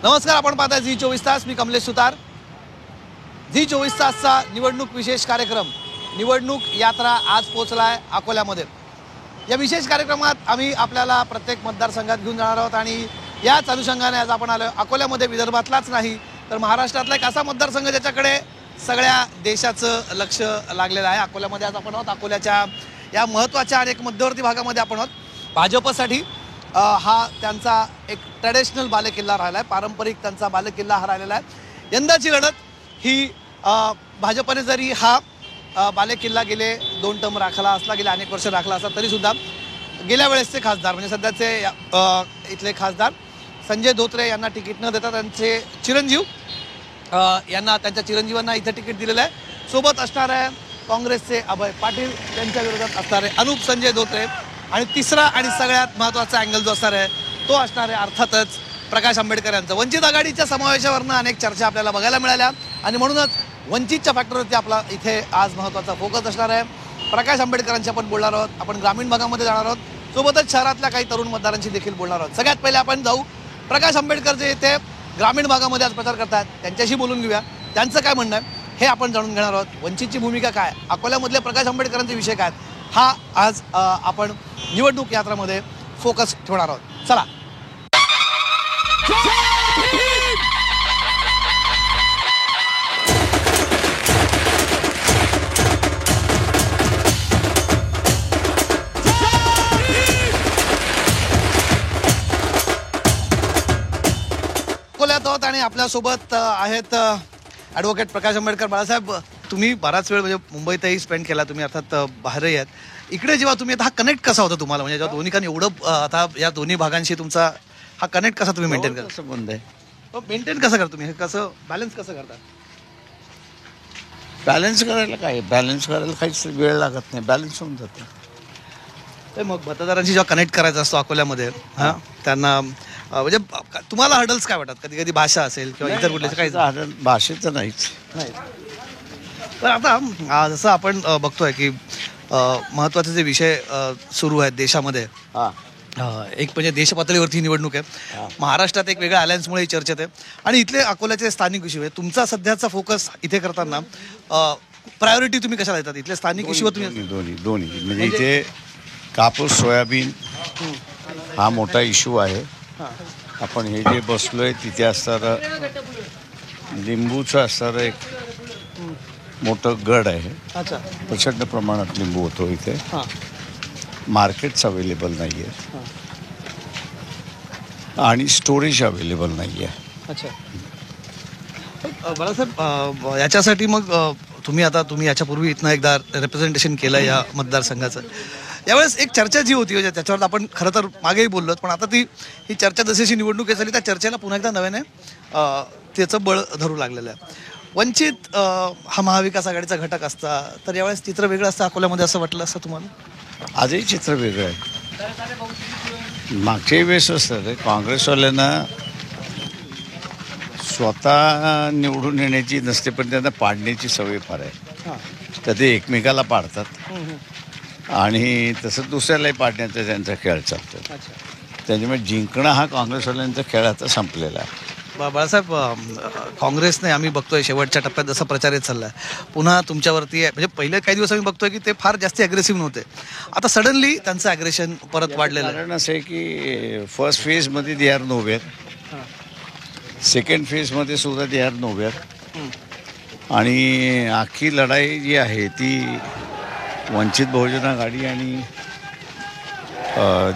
नमस्कार, आपण पाहताय झी 24 तास. मी कमलेश सुतार. झी 24 तासचा निवडणूक विशेष कार्यक्रम निवडणूक यात्रा आज पोहोचलाय अकोल्यामध्ये. या विशेष कार्यक्रमात आम्ही आपल्याला प्रत्येक मतदारसंघात घेऊन जाणार आहोत आणि याच अनुषंगाने आज आपण आलो अकोल्यामध्ये. विदर्भातलाच नाही तर महाराष्ट्रातला एक असा मतदारसंघ ज्याच्याकडे सगळ्या देशाचं लक्ष लागलेलं आहे. अकोल्यामध्ये आज आपण आहोत. अकोल्याच्या या महत्त्वाच्या आणि एक मध्यवर्ती भागामध्ये आपण आहोत. भाजपसाठी हा त्यांचा एक ट्रेडिशनल बालेकिल्ला राहिला आहे. पारंपरिक त्यांचा बालेकिल्ला हा राहिलेला आहे. यंदाची लढत ही भाजपने जरी हा बालेकिल्ला गेले 2 टर्म राखला असला, गेले अनेक वर्ष राखला असला, तरीसुद्धा गेल्या वेळेसचे खासदार म्हणजे सध्याचे इथले खासदार संजय धोत्रे यांना तिकीट न देता त्यांचे चिरंजीव यांना त्यांच्या चिरंजीवांना इथं तिकीट दिलेलं आहे. सोबत असणार आहे काँग्रेसचे अभय पाटील, त्यांच्या विरोधात असणारे अनुप संजय धोत्रे आणि तिसरा आणि सगळ्यात महत्त्वाचा अँगल जो असणार आहे तो असणार आहे अर्थातच प्रकाश आंबेडकर यांचा. वंचित आघाडीच्या समावेशावरनं अनेक चर्चा आपल्याला बघायला मिळाल्या आणि म्हणूनच वंचितच्या फॅक्टरवरती आपला इथे आज महत्त्वाचा फोकस असणार आहे. प्रकाश आंबेडकरांशी आपण बोलणार आहोत. आपण ग्रामीण भागामध्ये जाणार आहोत. सोबतच शहरातल्या काही तरुण मतदारांशी देखील बोलणार आहोत. सगळ्यात पहिले आपण जाऊ प्रकाश आंबेडकर जे इथे ग्रामीण भागामध्ये आज प्रचार करतात त्यांच्याशी बोलून घेऊया. त्यांचं काय म्हणणं आहे हे आपण जाणून घेणार आहोत. वंचितची भूमिका काय, अकोल्यामधले प्रकाश आंबेडकरांचे विषय काय, हा आज आपण निवडणूक यात्रामध्ये फोकस ठेवणार आहोत. चला. अकोल्यात आहोत आणि आपल्यासोबत आहेत ॲडव्होकेट प्रकाश आंबेडकर. बाळासाहेब, तुम्ही बराच वेळ म्हणजे मुंबईतही स्पेंड केला, तुम्ही अर्थात बाहेरही आहेत. इकडे जेव्हा तुम्ही आता हा कनेक्ट कसा होता तुम्हाला, म्हणजे जेव्हा दोन्ही एवढं आता या दोन्ही भागांशी तुमचा हा कनेक्ट कसा तुम्ही मेंटेन करता? संबंध आहे मेंटेन कसं करता तुम्ही, हे कसं बॅलन्स कसं करता? बॅलन्स करायला काहीच वेळ लागत नाही, बॅलन्स होऊन जातं. तर मग मतदारांशी जेव्हा कनेक्ट करायचा असतो अकोल्यामध्ये, हां, त्यांना म्हणजे तुम्हाला हर्डल्स काय वाटतात? कधी कधी भाषा असेल किंवा इतर कुठले काही भाषेचं नाहीच नाही. तर आता जसं आपण बघतोय की महत्त्वाचे जे विषय सुरू आहेत देशामध्ये, एक म्हणजे देश पातळीवरती निवडणूक आहे, महाराष्ट्रात एक वेगळ्या अलायन्समुळे चर्चेत आहे आणि इथले अकोल्याचे स्थानिक इश्यू आहे. तुमचा सध्याचा फोकस इथे करताना प्रायोरिटी तुम्ही कशाला देतात? इथले स्थानिक इश्यूवर तुम्ही दोन्ही म्हणजे इथे कापूस सोयाबीन हा मोठा इश्यू आहे. आपण हे जे बसलोय तिथे असणारं लिंबूचं असणारं एक मोठं गड आहे. प्रचंड प्रमाणात लिंबू होतो इथे. मार्केट्स अवेलेबल नाही आहे आणि स्टोरेज अवेलेबल नाही आहे. अच्छा बाळासाहेब, याच्यासाठी मग तुम्ही याच्यापूर्वी इथनं एकदा रिप्रेझेंटेशन केलं या मतदारसंघाचं. यावेळेस एक चर्चा जी होती त्याच्यावर आपण खरं तर मागेही बोललो, पण आता ही चर्चा जशी निवडणूक झाली त्या चर्चेला पुन्हा एकदा नव्याने त्याचं बळ धरू लागलेलं आहे. वंचित हा महाविकास आघाडीचा घटक असता तर यावेळेस चित्र वेगळं असतं अकोल्यामध्ये, असं वाटलं असतं तुम्हाला? आजही चित्र वेगळं आहे. मागच्याही वेळेस असतं काँग्रेसवाल्यांना स्वतः निवडून येण्याची नसते, पण त्यांना पाडण्याची सवय फार आहे. तर ते एकमेकाला पाडतात आणि तसं दुसऱ्यालाही पाडण्याचा त्यांचा खेळ चालतो. त्याच्यामुळे जिंकणं हा काँग्रेसवाल्यांचा खेळ आता संपलेला आहे. बाळासाहेब, काँग्रेसने आम्ही बघतोय शेवटच्या टप्प्यात जसा प्रचार येत चाललाय, पुन्हा तुमच्यावरती आहे. म्हणजे पहिले काही दिवस आम्ही बघतोय की ते फार जास्त अग्रेसिव्ह नव्हते, आता सडनली त्यांचं अग्रेशन परत वाढलेलं आहे. कारण असं आहे की फर्स्ट फेजमध्ये दे आर नोवेअर, सेकंड फेजमध्ये सुद्धा दे आर नोवेअर आणि अख्खी लढाई जी आहे ती वंचित बहुजन आघाडी आणि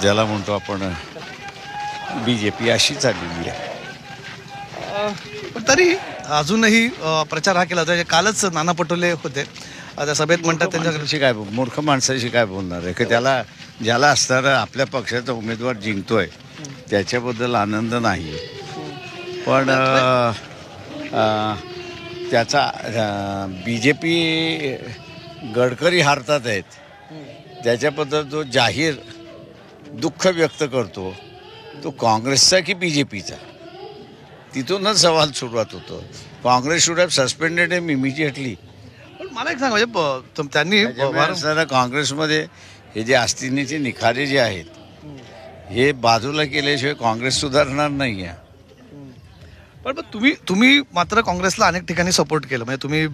ज्याला म्हणतो आपण BJP अशी चाललेली आहे. पण तरी अजूनही प्रचार हा केला जातो. कालच नाना पटोले होते त्या सभेत, म्हणतात त्यांच्याकडे काय मूर्ख माणसाशी काय बोलणार आहे की ज्याला असणारा आपल्या पक्षाचा उमेदवार जिंकतोय त्याच्याबद्दल आनंद नाही, पण त्याचा BJP गडकरी हारतात आहेत त्याच्याबद्दल जो जाहीर दुःख व्यक्त करतो तो काँग्रेसचा की BJPचा, तिथूनच सवाल सुरुवात होतो. Congress should have suspended him immediately. पण मला एक सांगा, म्हणजे त्यांनी काँग्रेसमध्ये हे जे आस्तीनेचे निखारे जे आहेत हे बाजूला केल्याशिवाय काँग्रेस सुधारणार नाही आहे. पण तुम्ही मात्र काँग्रेसला अनेक ठिकाणी सपोर्ट केलं, म्हणजे तुम्ही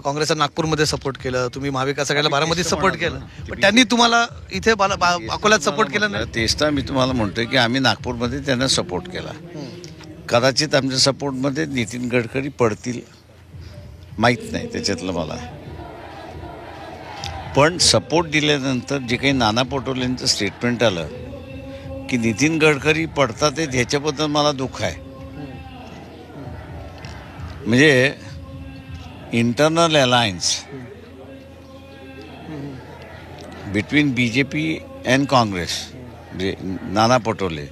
काँग्रेसला नागपूरमध्ये सपोर्ट केलं, तुम्ही महाविकास आघाडीला बारामतीत सपोर्ट केलं, पण त्यांनी तुम्हाला इथे अकोल्यात सपोर्ट केलं नाही. तेच तर मी तुम्हाला म्हणतोय की आम्ही नागपूरमध्ये त्यांना सपोर्ट केला. कदाचित आमच्या सपोर्टमध्ये नितीन गडकरी पडतील, माहीत नाही त्याच्यातलं मला. पण सपोर्ट दिल्यानंतर जे काही नाना पटोलेंचं स्टेटमेंट आलं की नितीन गडकरी पडतात आहेत, ह्याच्याबद्दल मला दुःख आहे. म्हणजे internal alliance between BJP and Congress, म्हणजे नाना पटोले,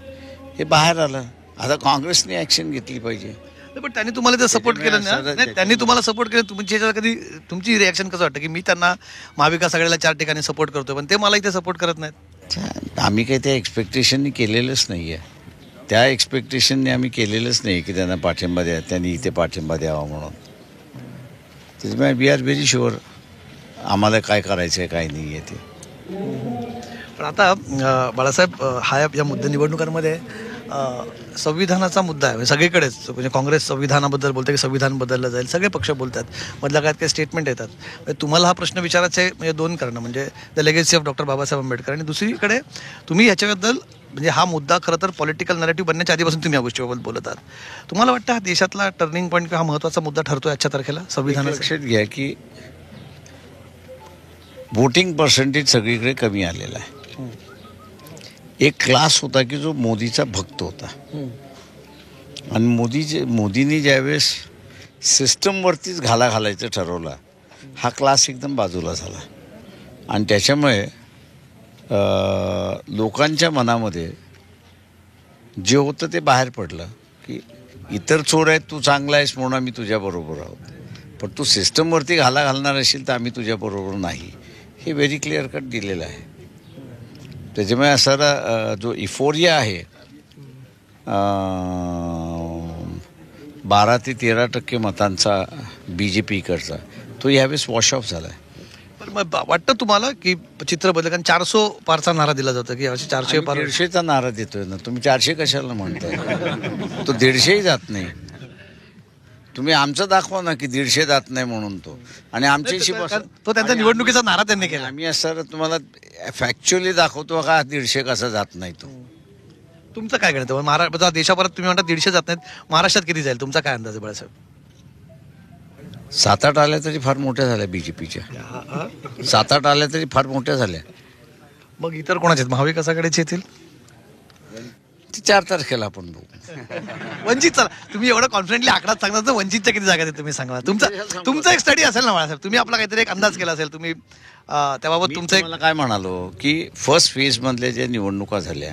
हे बाहेर आलं. आता काँग्रेसने ॲक्शन घेतली पाहिजे. पण त्यांनी तुम्हाला ते सपोर्ट केलं नाही, त्यांनी तुम्हाला सपोर्ट केलं. कधी तुमची रिॲक्शन कसं वाटतं की मी त्यांना महाविकास आघाडीला 4 ठिकाणी सपोर्ट करतोय, पण ते मला इथे सपोर्ट करत नाहीत? आम्ही काही त्या एक्सपेक्टेशननी केलेलंच नाही आहे. त्या एक्सपेक्टेशनने आम्ही केलेलंच नाही की त्यांना पाठिंबा द्या, त्यांनी इथे पाठिंबा द्यावा म्हणून. त्याच्यामुळे वी आर व्हेरी शुअर आम्हाला काय करायचं आहे काय नाही आहे ते. पण आता बाळासाहेब, हा या निवडणुकांमध्ये संविधानाचा मुद्दा आहे, म्हणजे सगळीकडेच. म्हणजे काँग्रेस संविधानाबद्दल बोलते की संविधान बदललं जाईल, सगळे पक्ष बोलतात, मधल्या काळात काही स्टेटमेंट येतात. म्हणजे तुम्हाला हा प्रश्न विचारायचा आहे, म्हणजे 2 कारणं, म्हणजे the legacy of doctor Babasaheb Ambedkar, आणि दुसरीकडे तुम्ही ह्याच्याबद्दल, म्हणजे हा मुद्दा खरं तर पॉलिटिकल नरेटिव्ह बनण्याच्या आधीपासून तुम्ही या गोष्टीबद्दल बोलत आहात. तुम्हाला वाटतं हा देशातला टर्निंग पॉईंट किंवा हा महत्त्वाचा मुद्दा ठरतो आजच्या तारखेला संविधान? लक्षात घ्या की वोटिंग पर्सेंटेज सगळीकडे कमी आलेला आहे. एक क्लास होता की जो मोदीचा भक्त होता, आणि मोदींनी ज्यावेळेस सिस्टमवरतीच घालायचं ठरवला, हा क्लास एकदम बाजूला झाला. आणि त्याच्यामुळे लोकांच्या मनामध्ये जे होतं ते बाहेर पडलं की इतर चोर आहेत, तू चांगला आहेस म्हणून आम्ही तुझ्याबरोबर आहोत, पण तू सिस्टमवरती घालणार असेल तर आम्ही तुझ्याबरोबर नाही, हे व्हेरी क्लिअर कट दिलेलं आहे. त्याच्यामुळे असा जो इफोरिया आहे 12 ते 13% मतांचा BJPकडचा, तो यावेळेस वॉश ऑफ झाला आहे. पण मग वाटतं तुम्हाला की चित्र बदल, कारण 400 पारचा नारा दिला जातो की 400 पार, 150चा नारा देतोय ना. तुम्ही 400 कशाला म्हणताय? तो 150ही जात नाही. तुम्ही आमचं दाखवा ना की 150 जात नाही म्हणून तो. आणि आमच्याशी तो त्यांचा निवडणुकीचा नारा त्यांनी केला. आम्ही असं तुम्हाला फॅक्च्युअली दाखवतो का 150 कसा जात नाही तो. तुमचं काय गणित? महाराष्ट्र देशाभरात तुम्ही म्हणता 150 जात नाहीत, महाराष्ट्रात किती जाईल? तुमचा काय अंदाज आहे बाळासाहेब? 7-8 आल्या तरी फार मोठ्या झाल्या BJPच्या. 7-8 आल्या तरी फार मोठ्या झाल्या. मग इतर कोणाचे महाविकास आघाडीचे येतील? 4 तारखेला आपण बघू. वंचित, चला तुम्ही एवढं कॉन्फिडेंटली आकडाच सांगता तर वंचितच्या किती जागा तुम्ही सांगा. तुमचा एक स्टडी असेल ना बाळासाहेब, तुम्ही आपला काहीतरी एक अंदाज केला असेल, तुम्ही त्याबाबत तुमचं एक. मला काय म्हणालो की फर्स्ट फेज मधल्या ज्या निवडणुका झाल्या,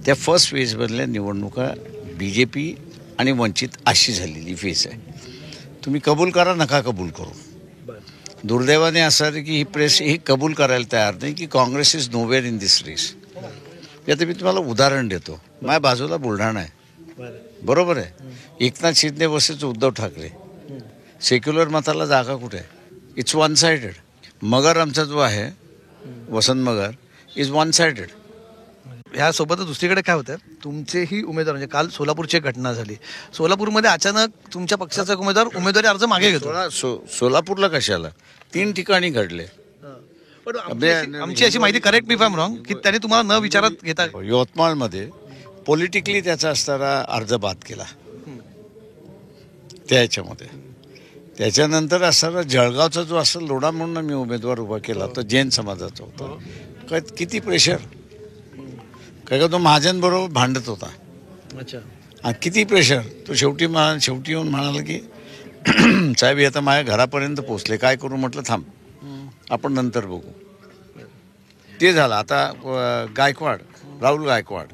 त्या फर्स्ट फेज मधल्या निवडणुका BJP आणि वंचित अशी झालेली फेज आहे. तुम्ही कबूल करा, नका कबूल करू. दुर्दैवाने असं आहे की ही प्रेस ही कबूल करायला तयार नाही की Congress is nowhere in this race. यात मी तुम्हाला उदाहरण देतो. माझ्या बाजूला बुलढाणा आहे, बरोबर आहे. एकनाथ शिंदे वर्सेस उद्धव ठाकरे. सेक्युलर मताला जागा कुठे आहे? It's one sided. मगर आमचा जो आहे वसंत मगर इज वन सायडेड. ह्यासोबतच दुसरीकडे काय होतं, तुमचेही उमेदवार, म्हणजे काल सोलापूरची एक घटना झाली. सोलापूरमध्ये अचानक तुमच्या पक्षाचा उमेदवार उमेदवारी अर्ज मागे घेतो. सोलापूरला कशाला? 3 ठिकाणी घडले. पण आमची अशी माहिती, करेक्ट मी फायम रॉंग, की त्याने तुम्हाला न विचारत घेता यवतमाळमध्ये पॉलिटिकली त्याचा असणारा अर्ज बाद केला त्याच्यामध्ये. त्याच्यानंतर असणारा जळगावचा जो असं लोढा म्हणून मी उमेदवार उभा केला, तो जैन समाजाचा होता. काय किती प्रेशर, काय का तो महाजनबरोबर भांडत होता. अच्छा. आणि किती प्रेशर. तो शेवटी येऊन म्हणाला की साहेब आता माझ्या घरापर्यंत पोचले, काय करू? म्हटलं थांब, आपण नंतर बघू. ते झालं. आता गायकवाड, राहुल गायकवाड,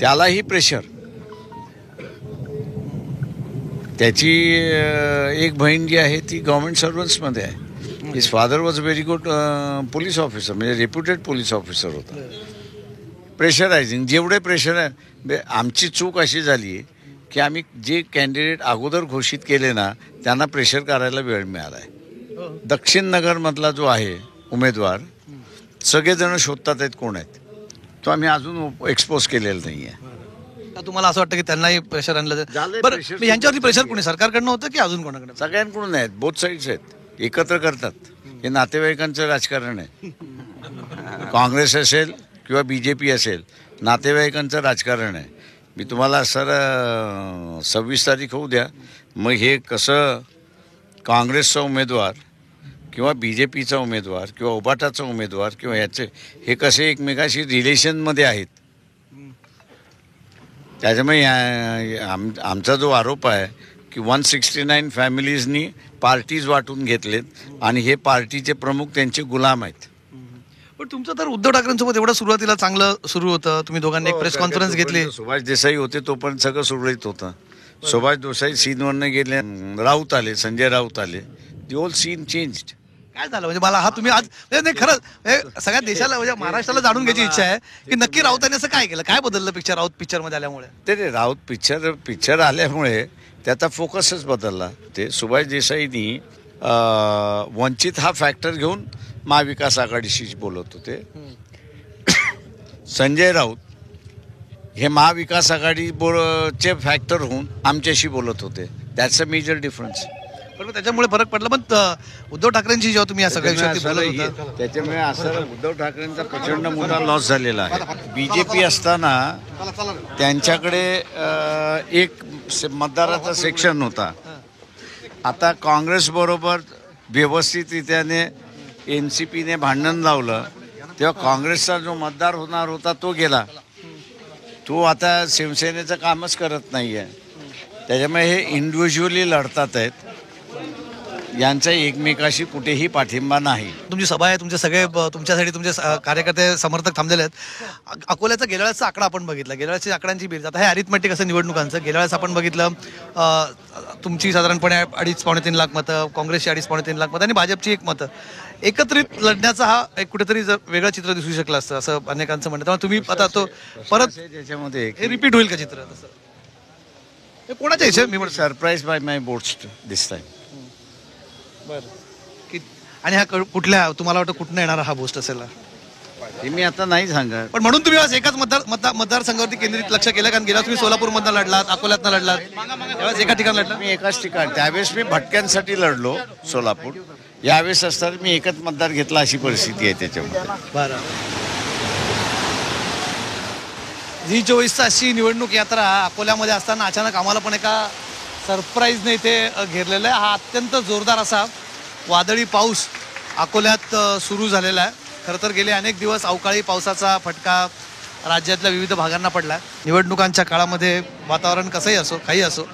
त्यालाही प्रेशर. त्याची एक बहीण जी आहे ती गव्हर्नमेंट सर्वंट्समध्ये आहे. His father was very good police officer, म्हणजे रेप्युटेड पोलीस ऑफिसर होता. प्रेशरायझिंग, जेवढे प्रेशर आहे. आमची चूक अशी झाली की आम्ही जे कॅन्डिडेट अगोदर घोषित केले ना, त्यांना प्रेशर करायला वेळ मिळाला आहे. दक्षिण नगरमधला जो आहे उमेदवार, सगळेजण शोधतात आहेत कोण आहेत, तो आम्ही अजून एक्सपोज केलेला नाही आहे. का तुम्हाला असं वाटतं की त्यांनाही प्रेशर आणलं झालंय बरं pressure. मग यांच्यावरती प्रेशर कोणी सरकारकडनं होतं की अजून कोणाकडनं सगळ्यांकडून आहेत, बोथ साईड्स आहेत, एकत्र करतात. हे नातेवाईकांचं राजकारण आहे. काँग्रेस असेल किंवा BJP असेल, नातेवाईकांचं राजकारण आहे. मी तुम्हाला सर 26 तारीख होऊ द्या, मग हे कसं काँग्रेसचा उमेदवार किंवा BJPचा उमेदवार किंवा उबाटाचा उमेदवार किंवा याचे हे कसे एकमेकाशी रिलेशनमध्ये आहेत. त्याच्यामुळे आमचा जो आरोप आहे की 169 फॅमिलीजनी पार्टीज वाटून घेतलेत आणि हे पार्टीचे प्रमुख त्यांचे गुलाम आहेत. पण तुमचं तर उद्धव ठाकरेंसोबत एवढं सुरुवातीला चांगलं सुरू होतं, तुम्ही दोघांनी एक प्रेस कॉन्फरन्स घेतली. सुभाष देसाई होते तोपर्यंत सगळं सुरळीत होतं. सुभाष देसाई सीनवरनं गेले, राऊत आले, संजय राऊत आले, दी होल सीन चेंज्ड. काय झालं म्हणजे मला हा तुम्ही आज म्हणजे नाही खरंच म्हणजे सगळ्या देशाला म्हणजे महाराष्ट्राला जाणून घ्यायची इच्छा आहे की नक्की राऊतांनी असं काय केलं, काय बदललं पिक्चर राऊत पिक्चरमध्ये आल्यामुळे. ते राऊत पिक्चर आल्यामुळे त्याचा फोकसच बदलला. ते सुभाष देसाईंनी वंचित हा फॅक्टर घेऊन महाविकास आघाडीशी बोलत होते. संजय राऊत हे महाविकास आघाडी चे फॅक्टर होऊन आमच्याशी बोलत होते. That's a major difference. पण त्याच्यामुळे फरक पडला. पण उद्धव ठाकरेंची जेव्हा तुम्ही या सगळ्या विषयावरती बोलत होता त्याच्यामुळे असं उद्धव ठाकरेंचा प्रचंड मोठा लॉस झालेला आहे. BJP असताना त्यांच्याकडे एक मतदाराचा सेक्शन होता. आता काँग्रेस बरोबर व्यवस्थितरित्याने NCPने भांडण लावलं तेव्हा काँग्रेसचा जो मतदार होणार होता तो गेला. तो आता शिवसेनेचं कामच करत नाही आहे. त्याच्यामुळे हे इंडिव्हिज्युअली लढतात आहेत. यांचा एकमेकाशी कुठेही पाठिंबा नाही. तुमची सभा आहे, तुमचे सगळे तुमच्यासाठी तुमचे कार्यकर्ते समर्थक थांबलेले आहेत. अकोल्याचा गेल्या वेळेचा आकडा आपण बघितला, गेल्या वेळेची आकड्यांची बेरीज. आता हे अरिथमेटिक असं निवडणुकांचं गेल्या वेळेस आपण बघितलं तुमची साधारणपणे 2.5-3 लाख मतं, काँग्रेसची 2.5-3 लाख मतं आणि भाजपची 1 मतं. एकत्रित लढण्याचा हा एक कुठेतरी जर वेगळं चित्र दिसू शकलं असतं असं अनेकांचं म्हणणं. त्यामुळे तुम्ही आता तो परत त्याच्यामध्ये हे रिपीट होईल का चित्र तसं? हे कोणाच्या हिशोब सरप्राईज बाय माय बोट्स दिस टाइम. आणि हा कुठल्या तुम्हाला वाटतं कुठनं येणारा हा बोस्ट असेल? हे मी आता नाही सांगत. पण म्हणून तुम्ही आज एकाच मतदारसंघावरती केंद्रित लक्ष केलं, कारण गेल्या तुम्ही सोलापूरमधनं लढलात, अकोल्यातनं लढलात, त्यावेळेस एका ठिकाणी लढला. मी एकाच ठिकाण, त्यावेळेस मी भटक्यांसाठी लढलो सोलापूर. यावेळेस असताना मी एकच मतदार घेतला अशी परिस्थिती आहे त्याच्यामध्ये. बरं. झी 24 तासची निवडणूक यात्रा अकोल्यामध्ये असताना अचानक आम्हाला पण एका सरप्राईजने इथे घेरलेला आहे. हा अत्यंत जोरदार असा वादळी पाऊस अकोल्यात सुरू झालेला आहे. खरं तर गेले अनेक दिवस अवकाळी पावसाचा फटका राज्यातल्या विविध भागांना पडला. निवडणुकांच्या काळामध्ये वातावरण कसंही असो, काही असो,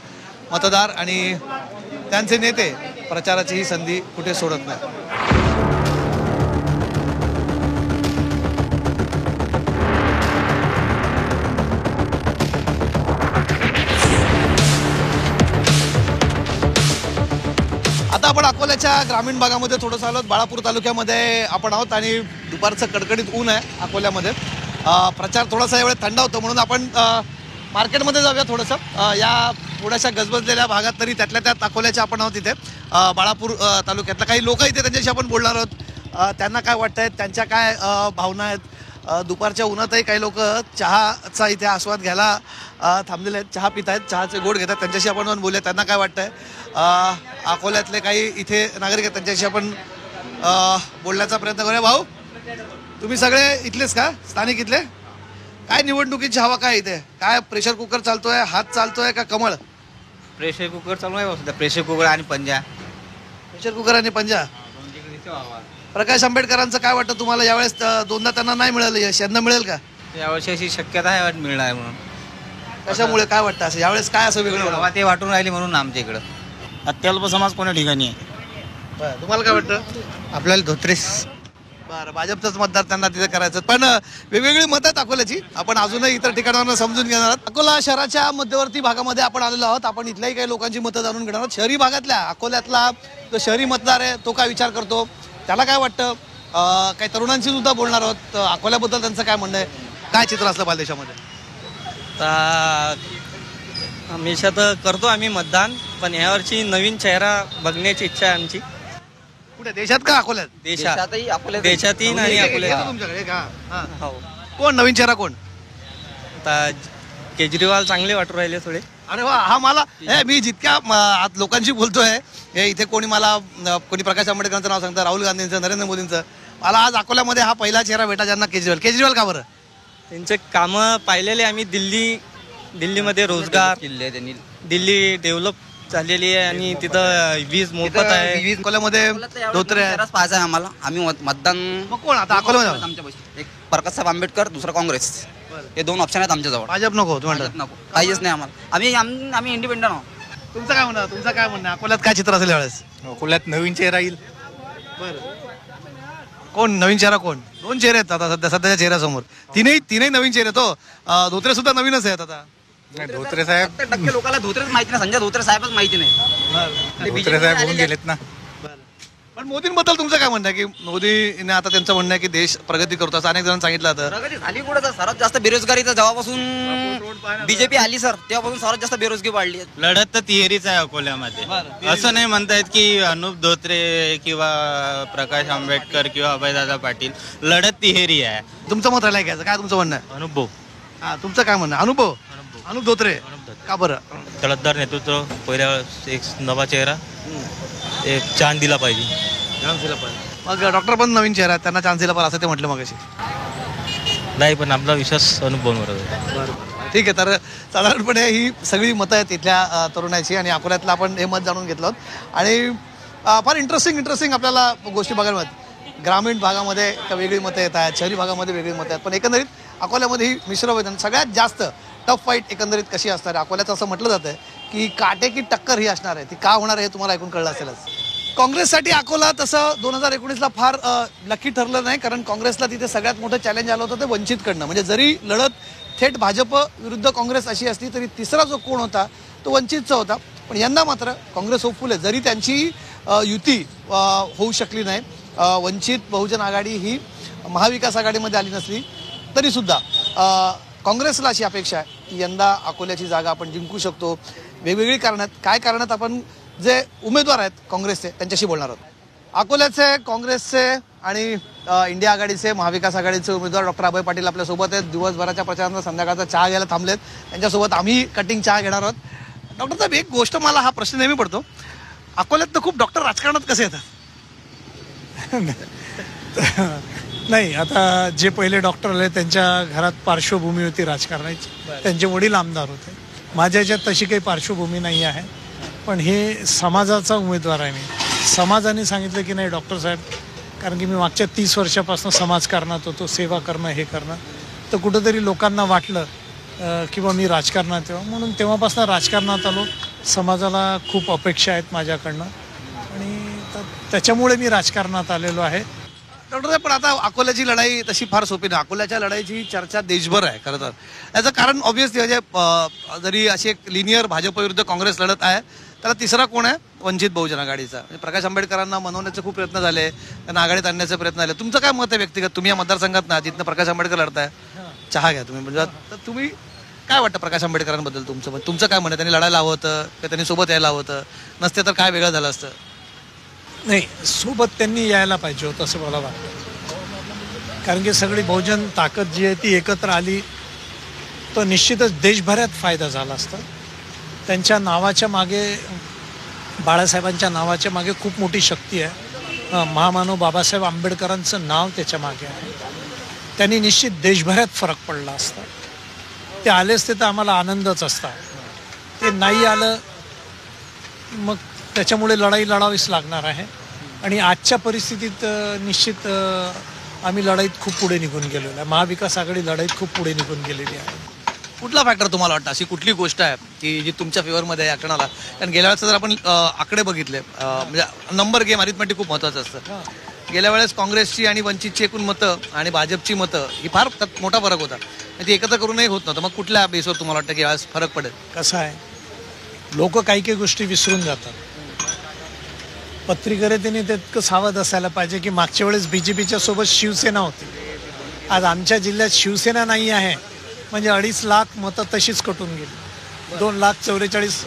मतदार आणि त्यांचे नेते प्रचाराची ही संधी कुठे सोडत नाही. आता आपण अकोल्याच्या ग्रामीण भागामध्ये थोडंसं आलो. बाळापूर तालुक्यामध्ये आपण आहोत आणि दुपारचं कडकडीत ऊन आहे अकोल्यामध्ये. प्रचार थोडासा यावेळी थंड होतो म्हणून आपण मार्केटमध्ये जाऊया थोडंसं. या थोड्याशा गजबजलेल्या भागात तरी त्यातल्या त्यात अकोल्याच्या आपण आहोत इथे. बाळापूर तालुक्यातल्या काही लोक इथे, त्यांच्याशी आपण बोलणार आहोत. त्यांना काय वाटतं आहेत, त्यांच्या काय भावना आहेत. दुपारच्या उन्हातही काही लोक चहाचा इथे आस्वाद घ्यायला थांबलेले आहेत, चहा पित आहेत, चहाचे गोड घेतात. त्यांच्याशी आपण जाऊन बोलूया, त्यांना काय वाटतंय. अकोल्यातले काही इथे नागरिक आहेत, त्यांच्याशी आपण बोलण्याचा प्रयत्न करूया. भाऊ, तुम्ही सगळे इथलेच का, स्थानिक इथले? काय निवडणुकीची हवा काय इथे? काय प्रेशर कुकर चालतोय, हात चालतोय का कमळ? प्रेशर कुकर चालू आहे सध्या. प्रेशर कुकर आणि पंजा. प्रेशर कुकर आणि पंजा. प्रकाश आंबेडकरांचं काय वाटतं तुम्हाला? यावेळेस दोनदा त्यांना नाही मिळालं यश, यांना मिळेल का? यावर्षी अशी शक्यता आहे मिळणार म्हणून. कशामुळे काय वाटतं असं यावेळेस काय असं वेगळं हवा ते वाटून राहिली म्हणून आमच्या इकडं. अत्यल्प समाज कोण्या ठिकाणी आहे. बरं, तुम्हाला काय वाटतं? आपल्याला धोत्रेस. बरं, भाजपचंच मतदार त्यांना तिथे करायचं. पण वेगवेगळी मतं आहेत अकोल्याची. आपण अजूनही इतर ठिकाणांना समजून घेणार आहोत. अकोला शहराच्या मध्यवर्ती भागामध्ये आपण आलेलो आहोत. आपण इथल्याही काही लोकांची मतं जाणून घेणार आहोत. शहरी भागातल्या अकोल्यातला जो शहरी मतदार आहे तो काय विचार करतो, त्याला काय वाटतं. काही तरुणांशी सुद्धा बोलणार आहोत. अकोल्याबद्दल त्यांचं काय म्हणणं आहे, काय चित्र असलं पाहिजे देशामध्ये. हमेशा तर करतो आम्ही मतदान, पण यावर्षी नवीन चेहरा बघण्याची इच्छा आहे आमची. कुठे, देशात का अकोल्यात? देशातही देशातही आणि येतो अकोल्यात. तुमच्याकडे का? हां. हो. कोण नवीन चेहरा कोण? आता केजरीवाल चांगले वाटू राहिले थोडे. अरे वा, हा मला मी जितक्या आज लोकांशी बोलतोय, हे इथे कोणी मला कोणी प्रकाश आंबेडकरांचं नाव सांगतं, राहुल गांधींचं, नरेंद्र मोदींचं. मला आज अकोल्यामध्ये हा पहिला चेहरा भेटा ज्यांना केजरीवाल का बरं? त्यांचे कामं पाहिलेले आम्ही. दिल्लीमध्ये रोजगार, दिल्ली डेव्हलप झालेली आहे आणि तिथं वीज मोफत आहे. अकोल्यामध्ये धोत्रे आहेत. चेहराच पाहायचा आहे आम्हाला. आम्ही मतदान मग कोण आता अकोल्यामध्ये? आमच्या पैसे एक प्रकाश साहेब आंबेडकर, दुसरा काँग्रेस, हे 2 ऑप्शन आहेत आमच्याजवळ. भाजप नको तू म्हणतात? नको, काहीच नाही आम्हाला. आम्ही इंडिपेंडंट आहोत. तुमचं काय म्हणणं अकोल्यात काय चित्र असेल यावेळेस? अकोल्यात नवीन चेहरा येईल. कोण नवीन चेहरा? कोण? 2 चेहरे आहेत आता सध्याच्या चेहऱ्यासमोर. तीनही नवीन चेहरे. तो धोत्रे सुद्धा नवीनच आहेत आता. धोत्रे साहेब 70% लोकांना धोत्रेच माहिती नाही, संजय धोत्रे साहेबच माहिती नाही. धोत्रे साहेब होऊन गेलेत ना. पण मोदींबद्दल तुमचं काय म्हणणं आहे की मोदीने आता त्यांचं म्हणणं आहे की देश प्रगती करतो असं अनेक जणांनी सांगितलं होतं. प्रगती झाली कुठं सर? सर्वात जास्त बेरोजगारीचं जेव्हापासून बीजेपी आली सर, तेव्हापासून सर्वात जास्त बेरोजगारी वाढली आहे. लढत तर तिहेरीच आहे अकोल्यामध्ये. असं नाही म्हणतायत की अनुप धोत्रे किंवा प्रकाश आंबेडकर किंवा अभयदादा पाटील. लढत तिहेरी आहे. तुमचं मत राहिलं घ्यायचं काय? तुमचं म्हणणं आहे? अनुभव हा, तुमचं काय म्हणणं? अनुप धोत्रे का बरं? तळतदार नेतृत्व, पहिल्या एक नवा चेहरा, एक चान्स दिला पाहिजे. मग डॉक्टर पण नवीन चेहरा आहेत, त्यांना चान्स दिला पाहिजे असं ते म्हटलं मगाशी. नाही, पण आपला विश्वास अनुभववर आहे. ठीक आहे. तर साधारणपणे ही सगळी मतं आहेत इथल्या तरुणाची आणि अकोल्यातलं आपण हे मत जाणून घेतलं. आणि फार इंटरेस्टिंग आपल्याला गोष्टी बघायला मिळतात. ग्रामीण भागामध्ये वेगळी मतं येत आहेत, शहरी भागामध्ये वेगळी मतं आहेत, पण एकंदरीत अकोल्यामध्ये ही मिश्र वेदन सगळ्यात जास्त टफ फाईट एकंदरीत कशी असणार आहे. अकोल्याचं असं म्हटलं जातं की काटेकी टक्कर ही असणार आहे. ती का होणार आहे हे तुम्हाला ऐकून कळलं असेलच. काँग्रेससाठी अकोला तसं 2019ला फार लकी ठरलं नाही, कारण काँग्रेसला तिथे सगळ्यात मोठं चॅलेंज आलं होतं ते वंचितकडनं. म्हणजे जरी लढत थेट भाजप विरुद्ध काँग्रेस अशी असली तरी तिसरा जो कोण होता तो वंचितचा होता. पण यंदा मात्र काँग्रेस होपफुल आहे. जरी त्यांची युती होऊ शकली नाही, वंचित बहुजन आघाडी ही महाविकास आघाडीमध्ये आली नसली तरीसुद्धा काँग्रेसला अशी अपेक्षा आहे की यंदा अकोल्याची जागा आपण जिंकू शकतो. वेगवेगळी कारणं आहेत. काय कारणं आपण जे उमेदवार आहेत काँग्रेसचे त्यांच्याशी बोलणार आहोत. अकोल्याचे, काँग्रेसचे आणि इंडिया आघाडीचे, महाविकास आघाडीचे उमेदवार डॉक्टर अभय पाटील आपल्यासोबत आहेत. दिवसभराच्या प्रचारानंतर संध्याकाळचा चहा घ्यायला थांबलेत. त्यांच्यासोबत आम्ही कटिंग चहा घेणार आहोत. डॉक्टर साहेब, एक गोष्ट मला हा प्रश्न नेहमी पडतो, अकोल्यात तर खूप डॉक्टर राजकारणात कसे येतात? नाही, आता जे पहिले डॉक्टर आले त्यांच्या घरात पार्श्वभूमी होती राजकारणाची. त्यांचे वडील आमदार होते. माझ्या याच्यात तशी काही पार्श्वभूमी नाही आहे. पण हे समाजाचा उमेदवार आहे. मी समाजाने सांगितलं की नाही डॉक्टर साहेब, कारण की मी मागच्या 30 वर्षापासून समाजकारणात होतो, सेवा करणं हे करणं, तर कुठंतरी लोकांना वाटलं किंवा मी राजकारणात येऊ, म्हणून तेव्हापासून राजकारणात आलो. समाजाला खूप अपेक्षा आहेत माझ्याकडनं आणि त्याच्यामुळे मी राजकारणात आलेलो आहे. डॉक्टर साहेब, पण आता अकोल्याची लढाई तशी फार सोपी नाही. अकोल्याच्या लढाईची चर्चा देशभर आहे खरं तर. याचं कारण ऑब्व्हियसली म्हणजे जरी अशी एक लिनियर भाजप विरुद्ध काँग्रेस लढत आहे, त्याला तिसरा कोण आहे? वंचित बहुजन आघाडीचा. म्हणजे प्रकाश आंबेडकरांना मनवण्याचे खूप प्रयत्न झाले, त्यांना आघाडीत आणण्याचे प्रयत्न झाले. तुमचं काय मत आहे व्यक्तिगत? तुम्ही या मतदारसंघात ना, जिथनं प्रकाश आंबेडकर लढताय. चहा घ्या तुम्ही. म्हणजे तर तुम्ही काय वाटतं प्रकाश आंबेडकरांबद्दल? तुमचं काय म्हणणं? त्यांनी लढायला हवं होतं का त्यांनी सोबत यायला हवं होतं? नसते तर काय वेगळं झालं असतं? नाही, सोबत त्यांनी यायला पाहिजे होतं असं मला वाटतं. कारण की सगळी बहुजन ताकद जी आहे ती एकत्र आली तर निश्चितच देशभरात फायदा झाला असता. त्यांच्या नावाच्या मागे, बाळासाहेबांच्या नावाच्या मागे खूप मोठी शक्ती आहे. महामानव बाबासाहेब आंबेडकरांचं नाव त्याच्या मागे आहे. त्यांनी निश्चित देशभरात फरक पडला असता. ते आले असते तर आम्हाला आनंदच असता. ते नाही आलं, मग त्याच्यामुळे लढाई लढावीच लागणार आहे. आणि आजच्या परिस्थितीत निश्चित आम्ही लढाईत खूप पुढे निघून गेलेलो आहे. महाविकास आघाडी लढाईत खूप पुढे निघून गेलेली आहे. कुठला फॅक्टर तुम्हाला वाटतं, अशी कुठली गोष्ट आहे की जी तुमच्या फेवरमध्ये आहे या क्षणाला? कारण गेल्या वेळेस जर आपण आकडे बघितले, म्हणजे नंबर गेम, अरिथमेटिक खूप महत्त्वाचं असतं. गेल्या वेळेस काँग्रेसची आणि वंचितची एकूण मतं आणि भाजपची मतं ही फार मोठा फरक होता. ती एकत्र करूनही होत नव्हतं. मग कुठल्या बेसवर तुम्हाला वाटतं की यावेळेस फरक पडेल? कसं आहे, लोक काही काही गोष्टी विसरून जातात. पत्रकारितेने तितकं सावध असायला पाहिजे की मागच्या वेळेस BJPच्या सोबत शिवसेना होती. आज आमच्या जिल्ह्यात शिवसेना नाही आहे, म्हणजे 2.5 लाख मतं तशीच कटून गेली. 2,44,00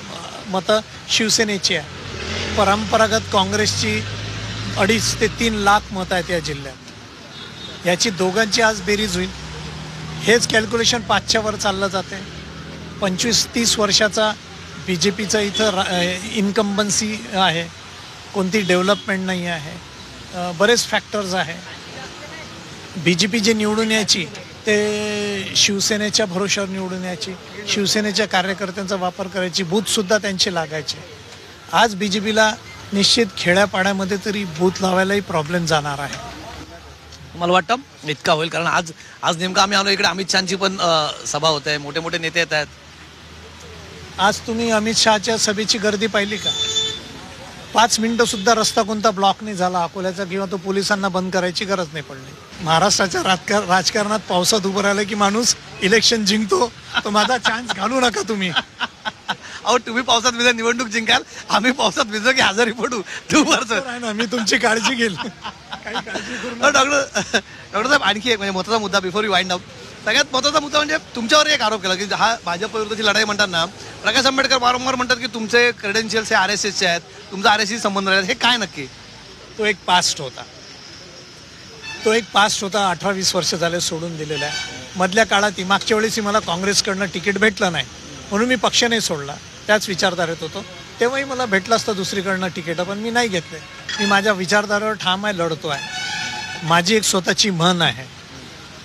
मतं शिवसेनेची आहे. परंपरागत काँग्रेसची 2.5 ते 3 लाख मतं आहेत या जिल्ह्यात. याची दोघांची आज बेरीज होईल. हेच कॅल्क्युलेशन 5च्या वर चाललं जाते. 25-30 वर्षाचा बी जे पीचा इथं इन्कम्बन्सी आहे, कोणती डेव्हलपमेंट नाही आहे, बरेच फॅक्टर्स आहे. बी जे पी जे निवडून यायची ते शिवसेनेच्या भरोश्यावर निवडून यायची, शिवसेनेच्या कार्यकर्त्यांचा वापर करायची, बूथसुद्धा त्यांचे लागायचे. आज बी जे पीला निश्चित खेड्यापाड्यामध्ये तरी बूथ लावायलाही प्रॉब्लेम जाणार आहे. मला वाटतं इतका होईल, कारण आज आज नेमकं आम्ही आलो इकडे, अमित शहाची पण सभा होत आहे, मोठे मोठे नेते येत आहेत. आज तुम्ही अमित शहाच्या सभेची गर्दी पाहिली का? 5 मिनिटं सुद्धा रस्ता कोणता ब्लॉक नाही झाला अकोल्याचा, किंवा तो पोलिसांना बंद करायची गरज नाही पडली. महाराष्ट्राच्या राजकारणात पावसात उभं राहिलं की माणूस इलेक्शन जिंकतो, तो माझा चान्स घालू नका तुम्ही. अहो तुम्ही पावसात भिजा निवडणूक जिंकाल, आम्ही पावसात भिजलो की आजारी पडू. आहे ना, मी तुमची काळजी घेईल. काही काळजी करू नका. डॉक्टर साहेब, आणखी एक म्हणजे महत्त्वाचा मुद्दा बिफोर यू वाइंड अप, सगळ्यात महत्त्वाचा मुद्दा म्हणजे तुमच्यावर एक आरोप केला की हा भाजप विरुद्धची लढाई म्हणताना प्रकाश आंबेडकर वारंवार म्हणतात की तुमचे क्रेडेन्शियल्स हे RSSचे आहेत, तुमचा RSS संबंध आहेत. हे काय नक्की? तो एक पास्ट होता. 18-20 वर्ष झाले सोडून दिलेला आहे. मधल्या काळात मागच्या वेळेस मला काँग्रेसकडनं तिकीट भेटलं नाही म्हणून मी पक्ष नाही सोडला, त्याच विचारधारेत होतो. तेव्हाही मला भेटलं असतं दुसरीकडनं तिकीट, पण मी नाही घेतले. मी माझ्या विचारधारेवर ठाम आहे, लढतो आहे. माझी एक स्वतःची म्हण आहे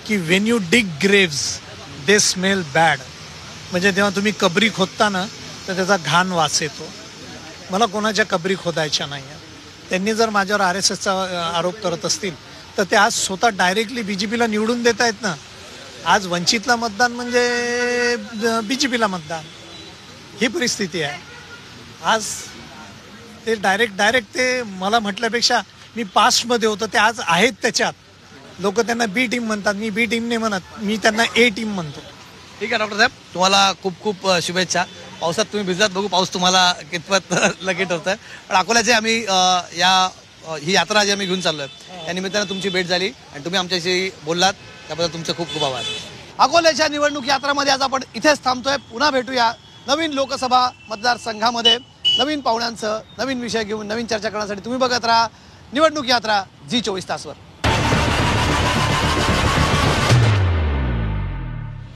की Wien you dig Graves they smell bad. म्हणजे जेव्हा तुम्ही कबरी खोदता ना तर त्याचा घाण वास येतो. मला कोणाच्या कबरी खोदायच्या नाही आहेत. त्यांनी जर माझ्यावर RSSचा आरोप करत असतील तर ते आज स्वतः डायरेक्टली BJPला निवडून देत आहेत ना. आज वंचितला मतदान म्हणजे BJPला मतदान, ही परिस्थिती आहे. आज ते डायरेक्ट ते मला म्हटल्यापेक्षा मी पास्टमध्ये होतो, ते आज आहेत त्याच्यात. लोक त्यांना B टीम म्हणतात, मी B टीम नाही म्हणत, मी त्यांना A टीम म्हणतो. ठीक आहे डॉक्टर साहेब, तुम्हाला खूप खूप शुभेच्छा. पावसात तुम्ही भिजलात, बघू पाऊस तुम्हाला कितपत लगेट होत आहे. पण अकोल्याचे आम्ही ही यात्रा जी आम्ही घेऊन चाललोय त्या निमित्तानं तुमची भेट झाली आणि तुम्ही आमच्याशी बोललात, त्याबद्दल तुमचे खूप खूप आभार. अकोल्याच्या निवडणूक यात्रामध्ये आज आपण इथेच थांबतोय. पुन्हा भेटूया नवीन लोकसभा मतदारसंघामध्ये नवीन पाहुण्यांसह, नवीन विषय घेऊन, नवीन चर्चा करण्यासाठी. तुम्ही बघत राहा निवडणूक यात्रा झी 24 तासवर.